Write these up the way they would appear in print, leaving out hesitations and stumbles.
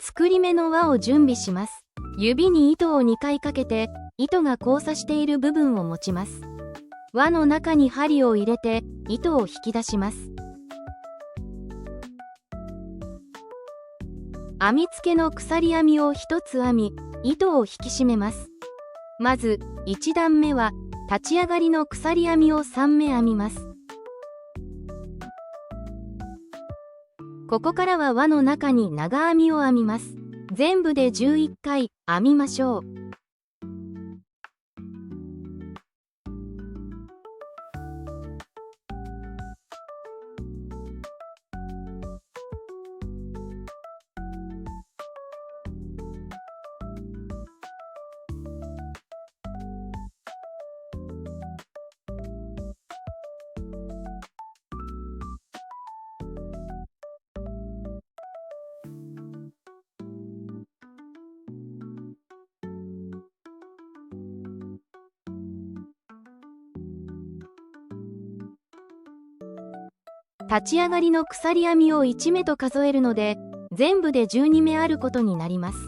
作り目の輪を準備します。指に糸を2回かけて、糸が交差している部分を持ちます。輪の中に針を入れて、糸を引き出します。編み付けの鎖編みを1つ編み、糸を引き締めます。まず、1段目は、立ち上がりの鎖編みを3目編みます。ここからは輪の中に長編みを編みます。全部で11回編みましょう。立ち上がりの鎖編みを1目と数えるので、全部で12目あることになります。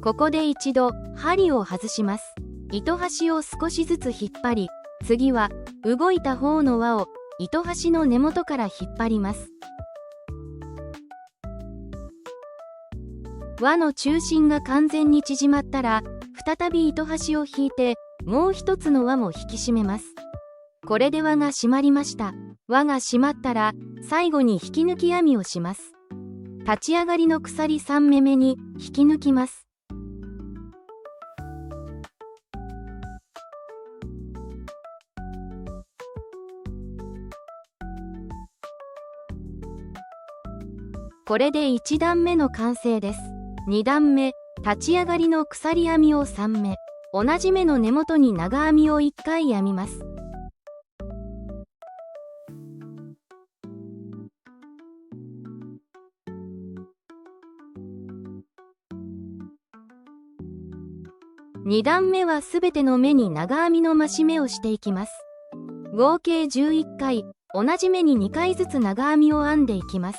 ここで一度針を外します。糸端を少しずつ引っ張り、次は動いた方の輪を糸端の根元から引っ張ります。輪の中心が完全に縮まったら、再び糸端を引いて、もう一つの輪も引き締めます。これで輪が締まりました。輪が締まったら、最後に引き抜き編みをします。立ち上がりの鎖3目目に引き抜きます。これで1段目の完成です。2段目、立ち上がりの鎖編みを3目、同じ目の根元に長編みを1回編みます。2段目はすべての目に長編みの増し目をしていきます。合計11回、同じ目に2回ずつ長編みを編んでいきます。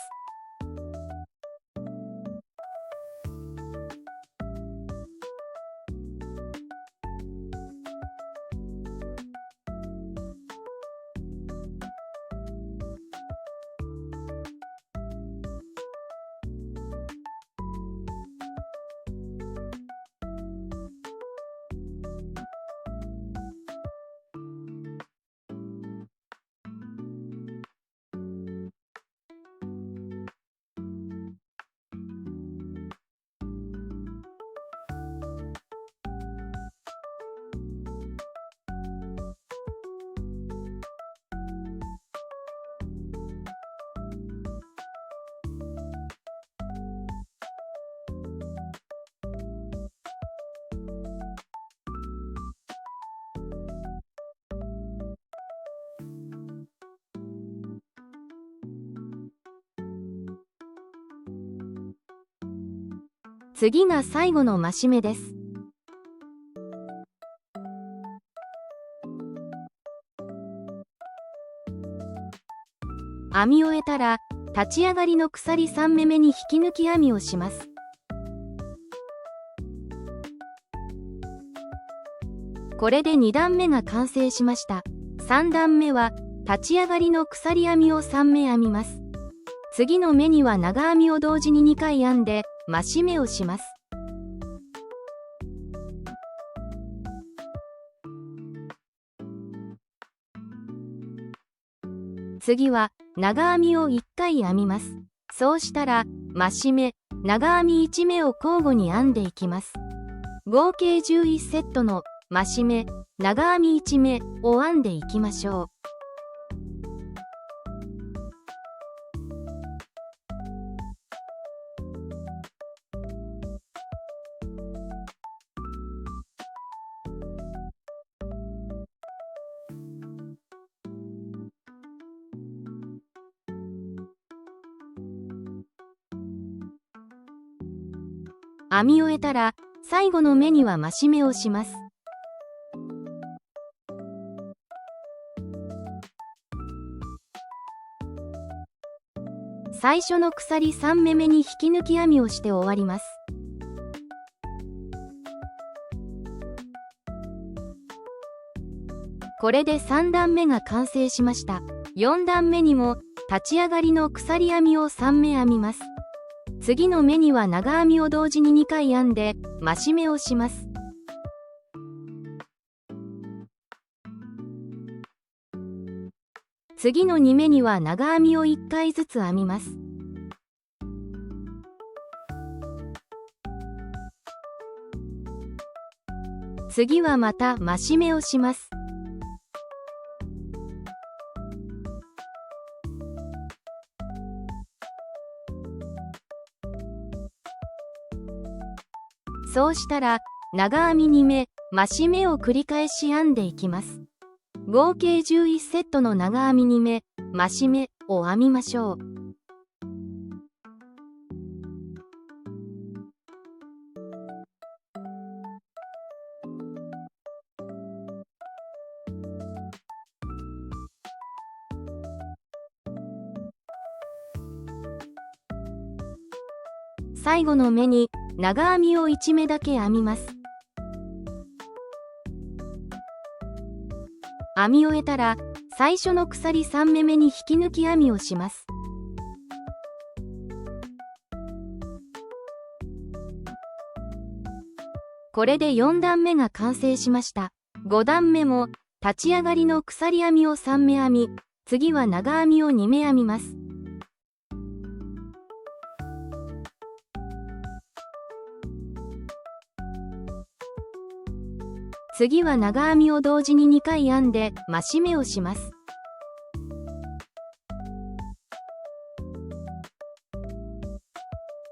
次が最後の増し目です。編み終えたら、立ち上がりの鎖3目目に引き抜き編みをします。これで2段目が完成しました。3段目は、立ち上がりの鎖編みを3目編みます。次の目には長編みを同時に2回編んで、増し目をします。次は長編みを1回編みます。そうしたら増し目、長編み1目を交互に編んでいきます。合計11セットの増し目、長編み1目を編んでいきましょう。編み終えたら、最後の目には増し目をします。最初の鎖3目めに引き抜き編みをして終わります。これで3段目が完成しました。4段目にも立ち上がりの鎖編みを3目編みます。次の目には長編みを同時に2回編んで増し目をします。次の2目には長編みを1回ずつ編みます。次はまた増し目をします。そうしたら長編み2目、増し目を繰り返し編んでいきます。合計11セットの長編み2目、増し目を編みましょう。最後の目に長編みを1目だけ編みます。編み終えたら最初の鎖3目めに引き抜き編みをします。これで4段目が完成しました。5段目も立ち上がりの鎖編みを3目編み、次は長編みを2目編みます。次は長編みを同時に2回編んで増し目をします。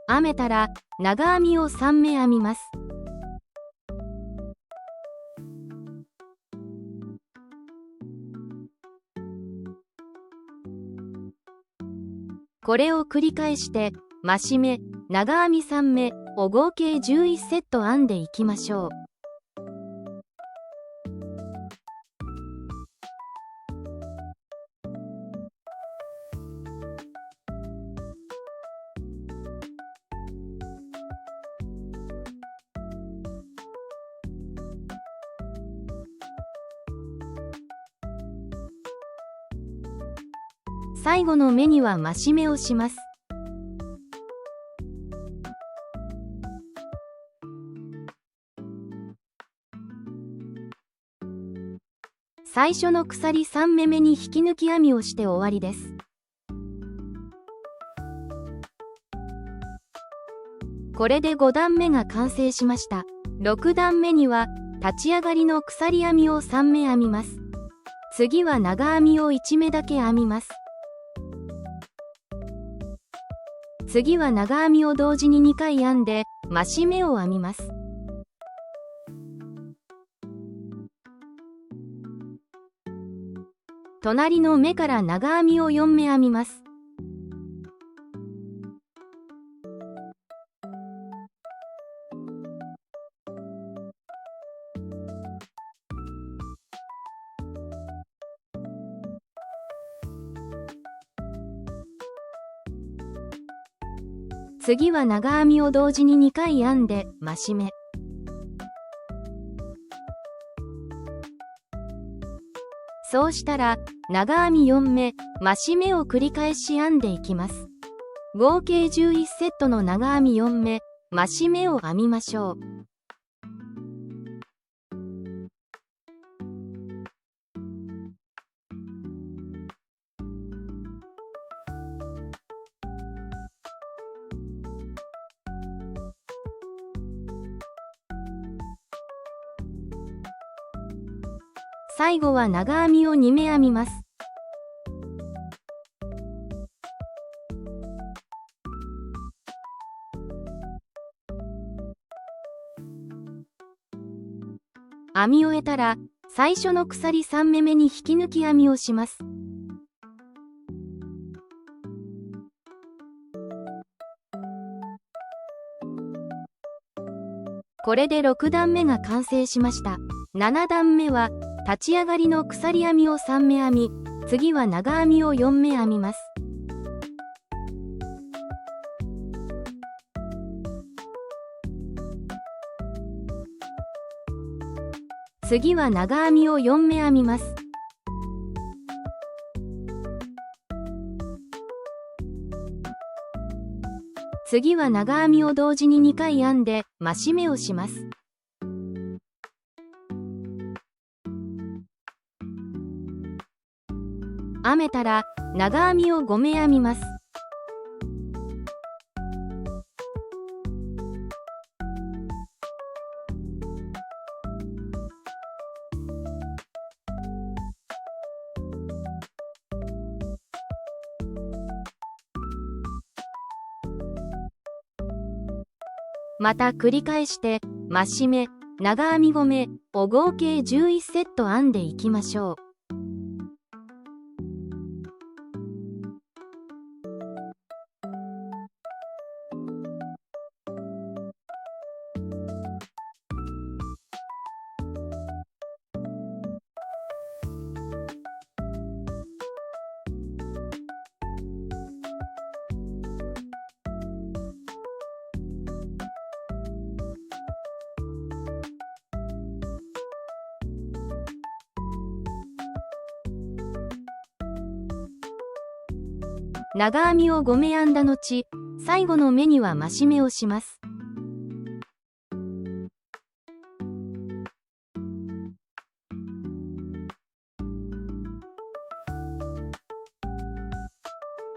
編めたら長編みを3目編みます。これを繰り返して増し目、長編み3目を合計11セット編んでいきましょう。最後の目には増し目をします。最初の鎖3目めに引き抜き編みをして終わりです。これで5段目が完成しました。6段目には立ち上がりの鎖編みを3目編みます。次は長編みを1目だけ編みます。次は長編みを同時に2回編んで増し目を編みます。隣の目から長編みを4目編みます。次は長編みを同時に2回編んで増し目。そうしたら長編み4目、増し目を繰り返し編んでいきます。合計11セットの長編み4目、増し目を編みましょう。最後は長編みを2目編みます。編み終えたら最初の鎖3目めに引き抜き編みをします。これで6段目が完成しました。7段目は立ち上がりの鎖編みを3目編み、次は長編みを4目編みます。次は長編みを4目編みます。次は長編みを同時に2回編んで増し目をします。編めたら長編みを5目編みます。また繰り返して増し目、長編み5目を合計11セット編んでいきましょう。長編みを5目編んだ後、最後の目には増し目をします。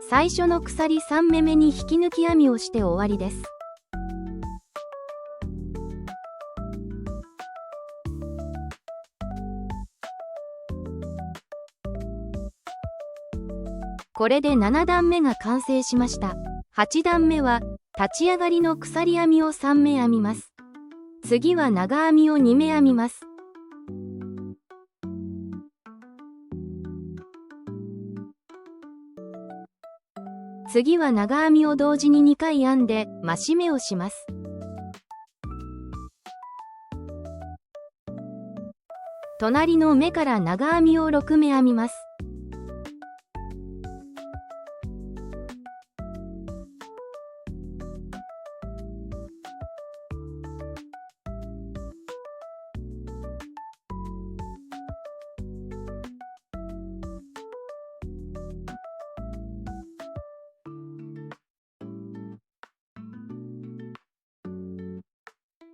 最初の鎖3目目に引き抜き編みをして終わりです。これで7段目が完成しました。8段目は立ち上がりの鎖編みを3目編みます。次は長編みを2目編みます。次は長編みを同時に2回編んで増し目をします。隣の目から長編みを6目編みます。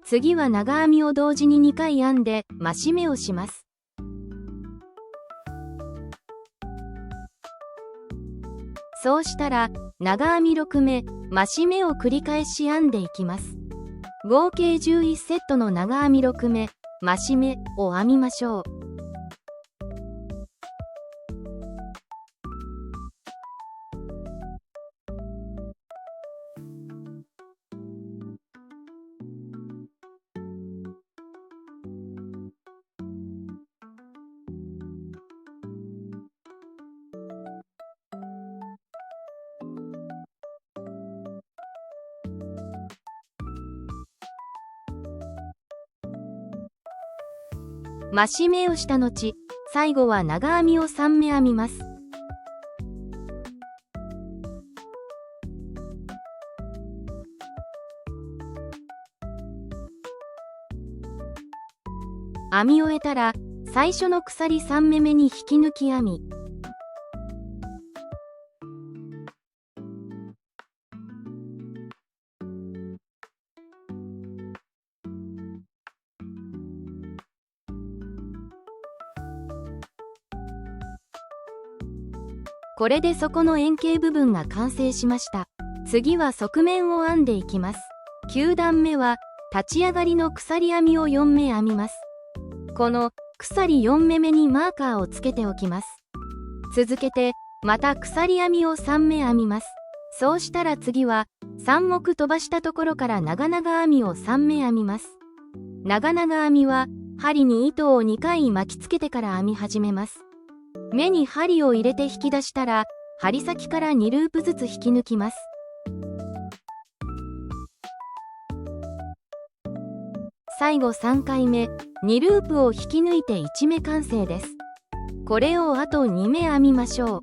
次は長編みを同時に2回編んで増し目をします。そうしたら長編み6目、増し目を繰り返し編んでいきます。合計11セットの長編み6目、増し目を編みましょう。増し目をした後、最後は長編みを3目編みます。編み終えたら、最初の鎖3目目に引き抜き編み、これで底の円形部分が完成しました。次は側面を編んでいきます。9段目は立ち上がりの鎖編みを4目編みます。この鎖4目目にマーカーをつけておきます。続けてまた鎖編みを3目編みます。そうしたら次は3目飛ばしたところから長々編みを3目編みます。長々編みは針に糸を2回巻きつけてから編み始めます。目に針を入れて引き出したら針先から2ループずつ引き抜きます。最後3回目2ループを引き抜いて1目完成です。これをあと2目編みましょう。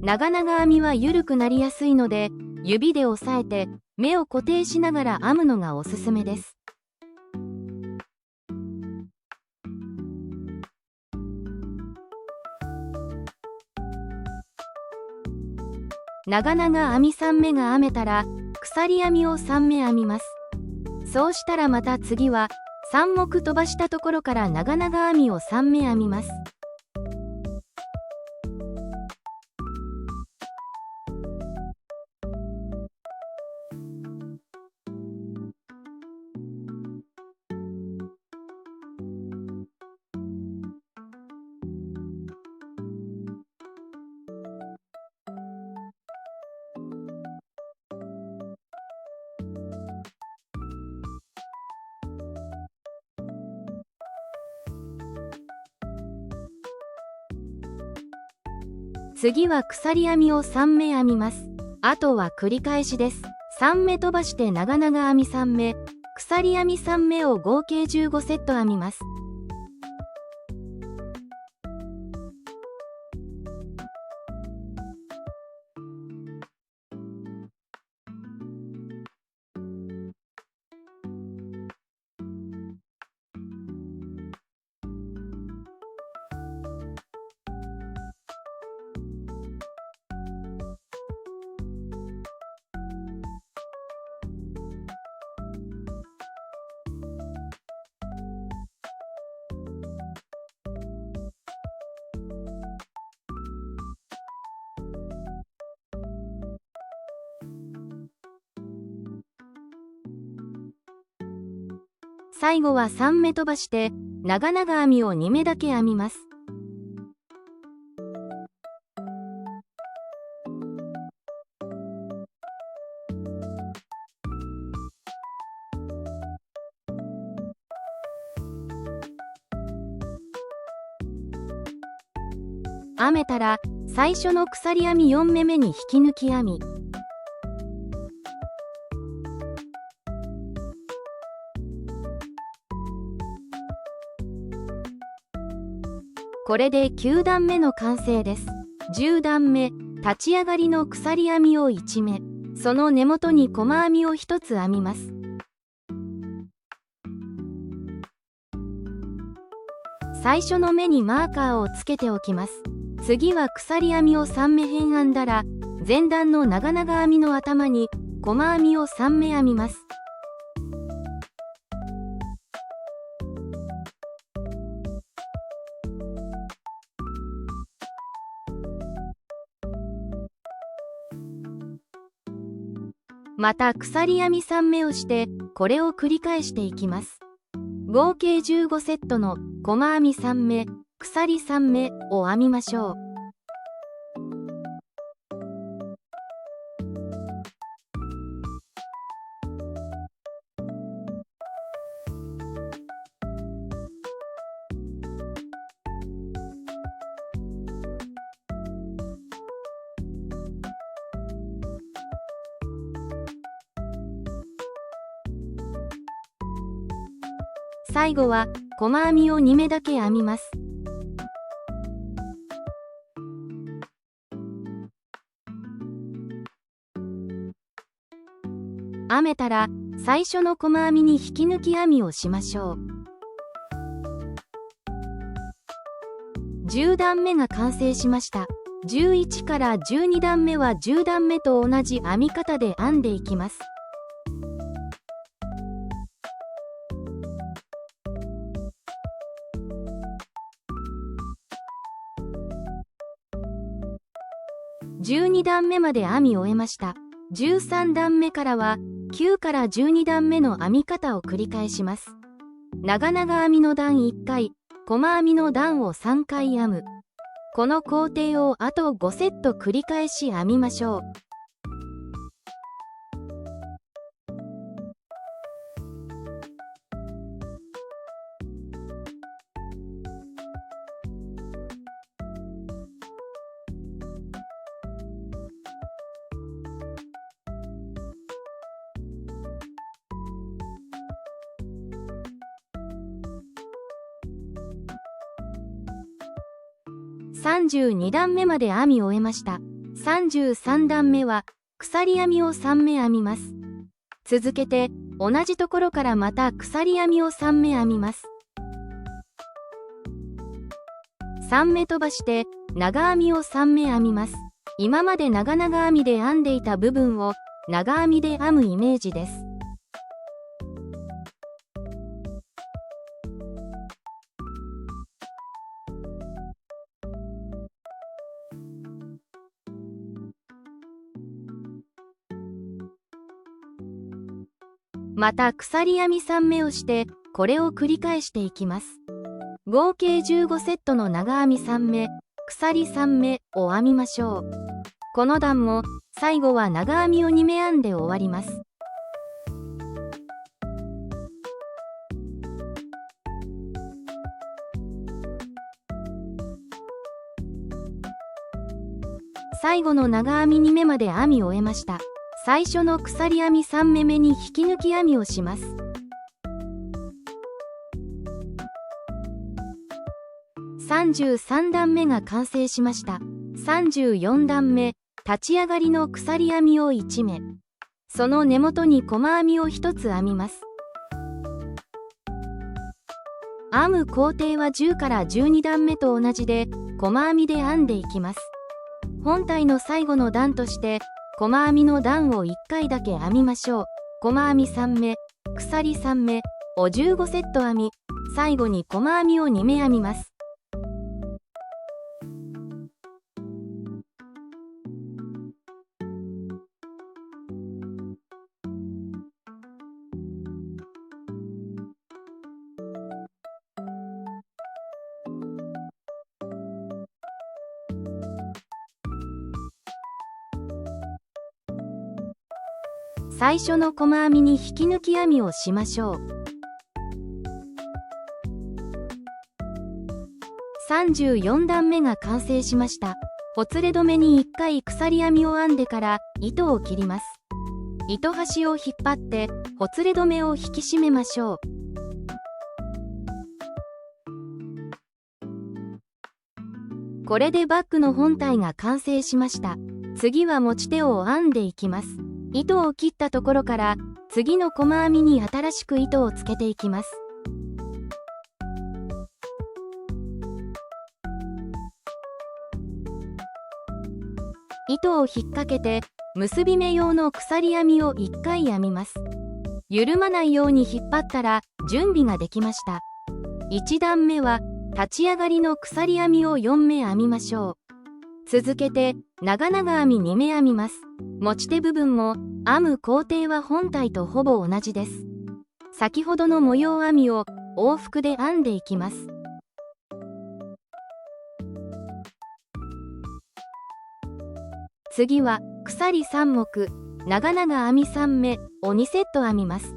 長々編みは緩くなりやすいので、指で押さえて目を固定しながら編むのがおすすめです。長々編み3目が編めたら、鎖編みを3目編みます。そうしたらまた次は3目飛ばしたところから長々編みを3目編みます。次は鎖編みを3目編みます。あとは繰り返しです。3目飛ばして長々編み3目、鎖編み3目を合計15セット編みます。最後は3目飛ばして長々編みを2目だけ編みます。編めたら最初の鎖編み4目目に引き抜き編み、これで9段目の完成です。10段目、立ち上がりの鎖編みを1目、その根元に細編みを1つ編みます。最初の目にマーカーをつけておきます。次は鎖編みを3目編編んだら、前段の長々編みの頭に細編みを3目編みます。また鎖編み3目をしてこれを繰り返していきます。合計15セットの細編み3目、鎖3目を編みましょう。最後は細編みを2目だけ編みます。編めたら最初の細編みに引き抜き編みをしましょう。10段目が完成しました。11から12段目は10段目と同じ編み方で編んでいきます。12段目まで編み終えました。13段目からは9から12段目の編み方を繰り返します。長々編みの段1回、細編みの段を3回編む。この工程をあと5セット繰り返し編みましょう。32段目まで編み終えました。33段目は鎖編みを3目編みます。続けて同じところからまた鎖編みを3目編みます。3目飛ばして長編みを3目編みます。今まで長々編みで編んでいた部分を長編みで編むイメージです。また鎖編み3目をしてこれを繰り返していきます。合計15セットの長編み3目、鎖3目を編みましょう。この段も最後は長編みを2目編んで終わります。最後の長編み2目まで編み終えました。最初の鎖編み3目目に引き抜き編みをします。33段目が完成しました。34段目、立ち上がりの鎖編みを1目。その根元に細編みを1つ編みます。編む工程は10から12段目と同じで、細編みで編んでいきます。本体の最後の段として、細編みの段を1回だけ編みましょう。細編み3目、鎖3目を15セット編み、最後に細編みを2目編みます。最初の細編みに引き抜き編みをしましょう。34段目が完成しました。ほつれ止めに1回鎖編みを編んでから糸を切ります。糸端を引っ張ってほつれ止めを引き締めましょう。これでバッグの本体が完成しました。次は持ち手を編んでいきます。糸を切ったところから次の細編みに新しく糸をつけていきます。糸を引っ掛けて結び目用の鎖編みを1回編みます。緩まないように引っ張ったら準備ができました。1段目は立ち上がりの鎖編みを4目編みましょう。続けて長々編み2目編みます。持ち手部分も編む工程は本体とほぼ同じです。先ほどの模様編みを往復で編んでいきます。次は鎖3目、長々編み3目を2セット編みます。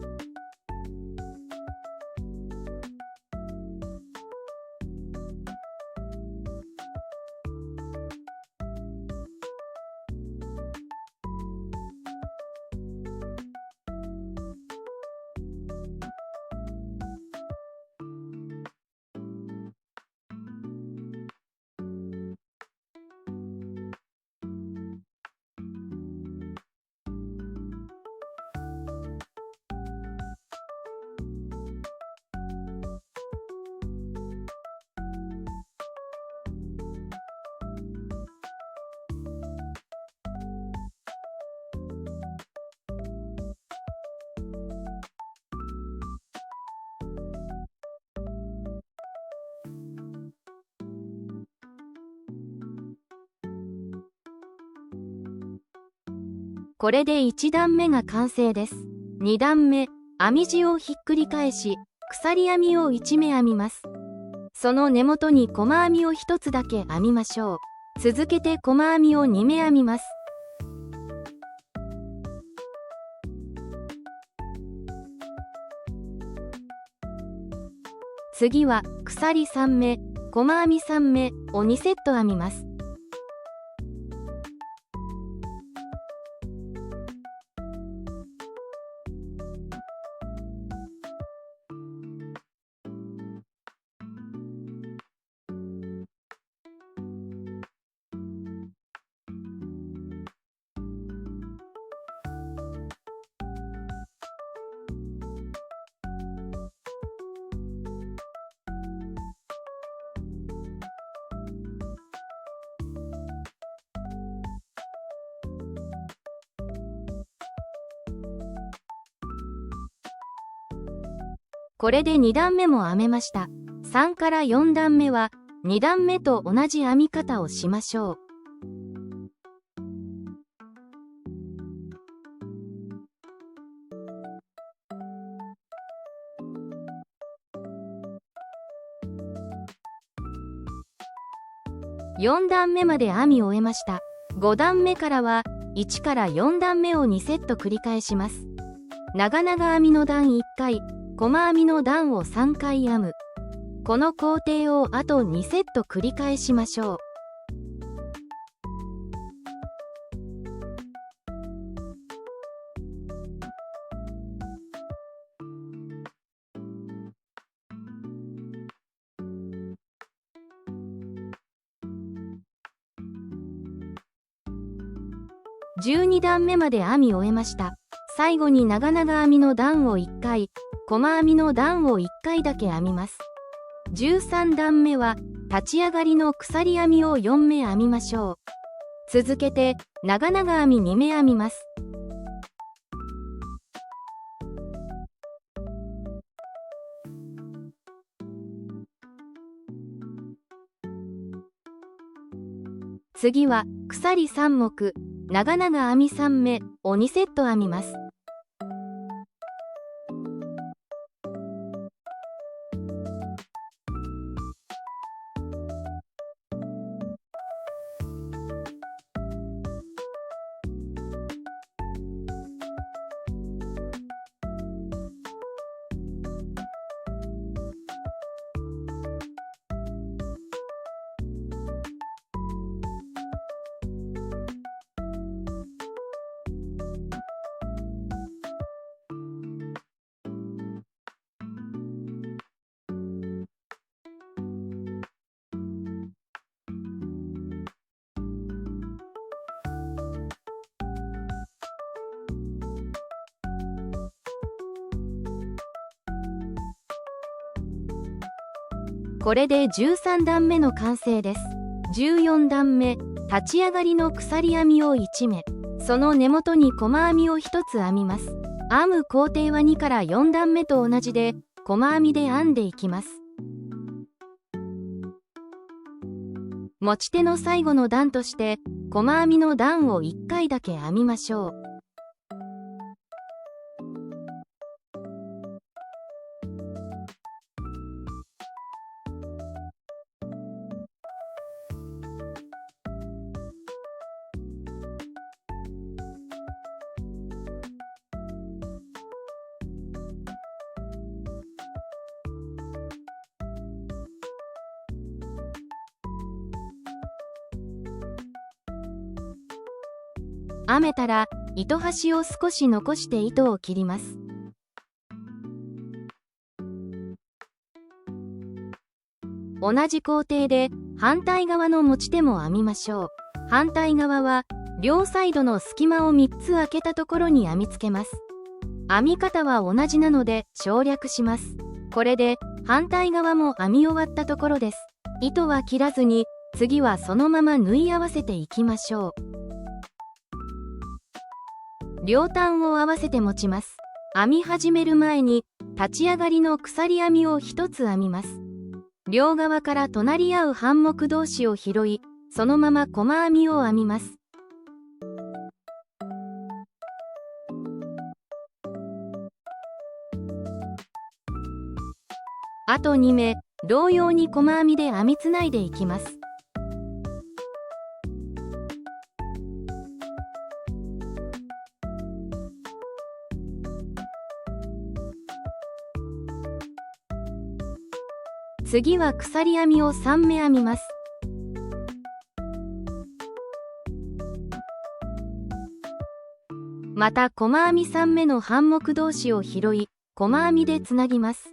これで1段目が完成です。2段目、編み地をひっくり返し、鎖編みを1目編みます。その根元に細編みを1つだけ編みましょう。続けて細編みを2目編みます。次は鎖3目、細編み3目を2セット編みます。これで2段目も編めました。3から4段目は2段目と同じ編み方をしましょう。4段目まで編み終えました。5段目からは1から4段目を2セット繰り返します。長々編みの段1回、細編みの段を3回編む。この工程をあと2セット繰り返しましょう。12段目まで編み終えました。最後に長々編みの段を1回、細編みの段を1回だけ編みます。13段目は立ち上がりの鎖編みを4目編みましょう。続けて長々編み2目編みます。次は鎖3目、長々編み3目を2セット編みます。これで13段目の完成です。14段目、立ち上がりの鎖編みを1目、その根元に細編みを1つ編みます。編む工程は2から4段目と同じで、細編みで編んでいきます。持ち手の最後の段として、細編みの段を1回だけ編みましょう。編めたら糸端を少し残して糸を切ります。同じ工程で反対側の持ち手も編みましょう。反対側は両サイドの隙間を3つ開けたところに編みつけます。編み方は同じなので省略します。これで反対側も編み終わったところです。糸は切らずに次はそのまま縫い合わせていきましょう。両端を合わせて持ちます。編み始める前に立ち上がりの鎖編みを1つ編みます。両側から隣り合う半目同士を拾い、そのまま細編みを編みます。あと2目、同様に細編みで編みつないでいきます。次は鎖編みを3目編みます。また細編み3目の半目同士を拾い、細編みでつなぎます。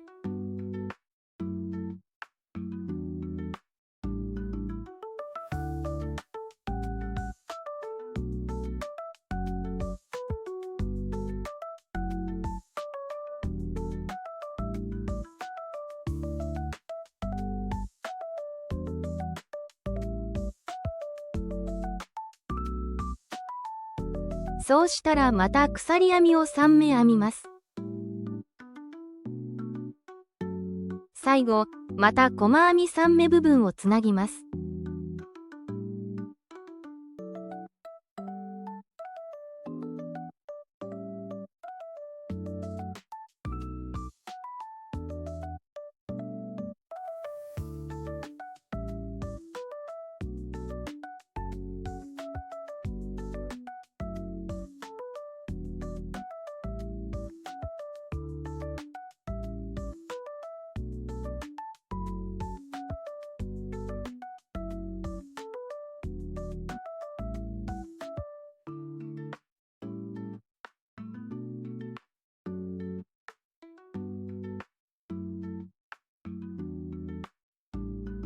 そうしたらまた鎖編みを3目編みます。最後、また細編み3目部分をつなぎます。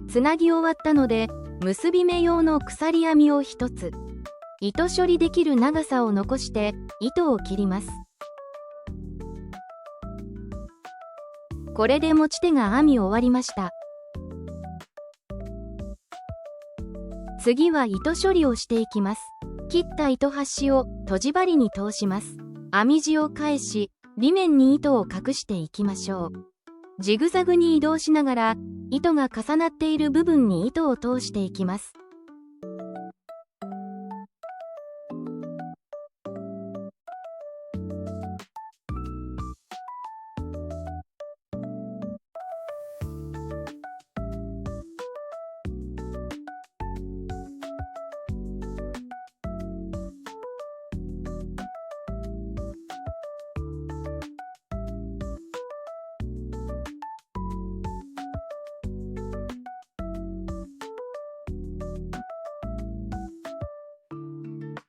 つなぎ終わったので、結び目用の鎖編みを1つ。糸処理できる長さを残して糸を切ります。これで持ち手が編み終わりました。次は糸処理をしていきます。切った糸端をとじ針に通します。編み地を返し、裏面に糸を隠していきましょう。ジグザグに移動しながら、糸が重なっている部分に糸を通していきます。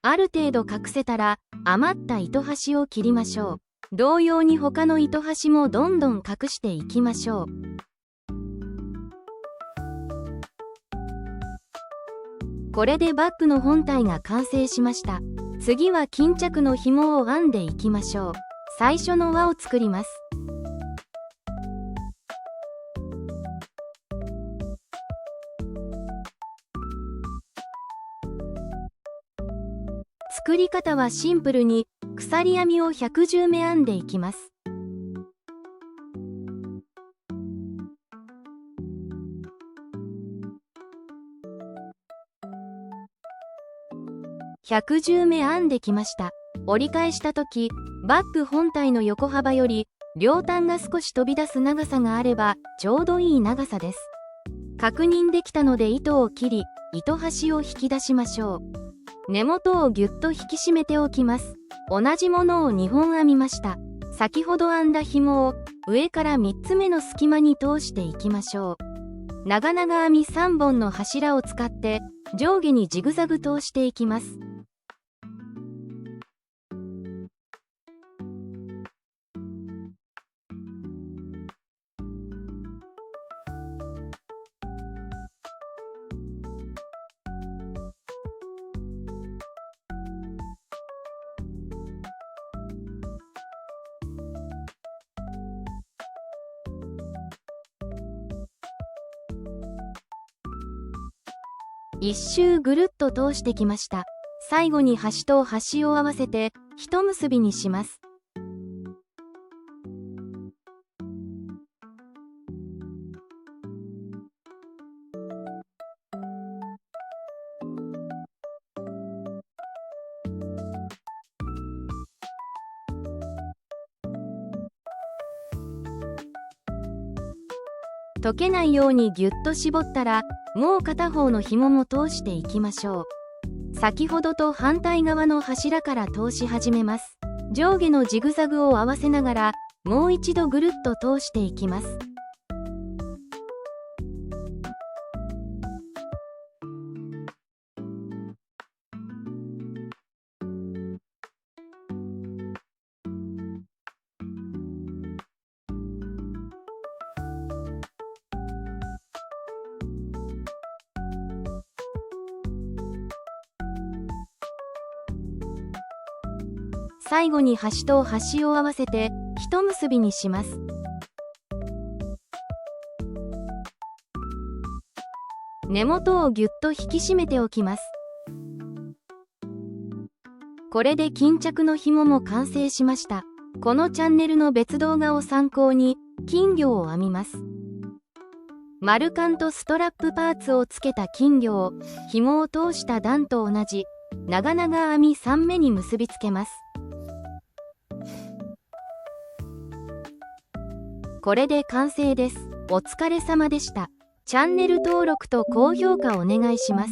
ある程度隠せたら余った糸端を切りましょう。同様に他の糸端もどんどん隠していきましょう。これでバッグの本体が完成しました。次は巾着の紐を編んでいきましょう。最初の輪を作ります。作り方はシンプルに鎖編みを110目編んでいきます。110目編んできました。折り返した時、バッグ本体の横幅より両端が少し飛び出す長さがあればちょうどいい長さです。確認できたので糸を切り、糸端を引き出しましょう。根元をぎゅっと引き締めておきます。同じものを2本編みました。先ほど編んだ紐を上から3つ目の隙間に通していきましょう。長々編み3本の柱を使って上下にジグザグ通していきます。一周ぐるっと通してきました。最後に端と端を合わせて一結びにします。溶けないようにぎゅっと絞ったら、もう片方の紐も通していきましょう。先ほどと反対側の柱から通し始めます。上下のジグザグを合わせながら、もう一度ぐるっと通していきます。最後に端と端を合わせて一結びにします。根元をぎゅっと引き締めておきます。これで巾着の紐も完成しました。このチャンネルの別動画を参考に金魚を編みます。丸カンとストラップパーツをつけた金魚を紐を通した段と同じ長々編み3目に結びつけます。これで完成です。お疲れ様でした。チャンネル登録と高評価お願いします。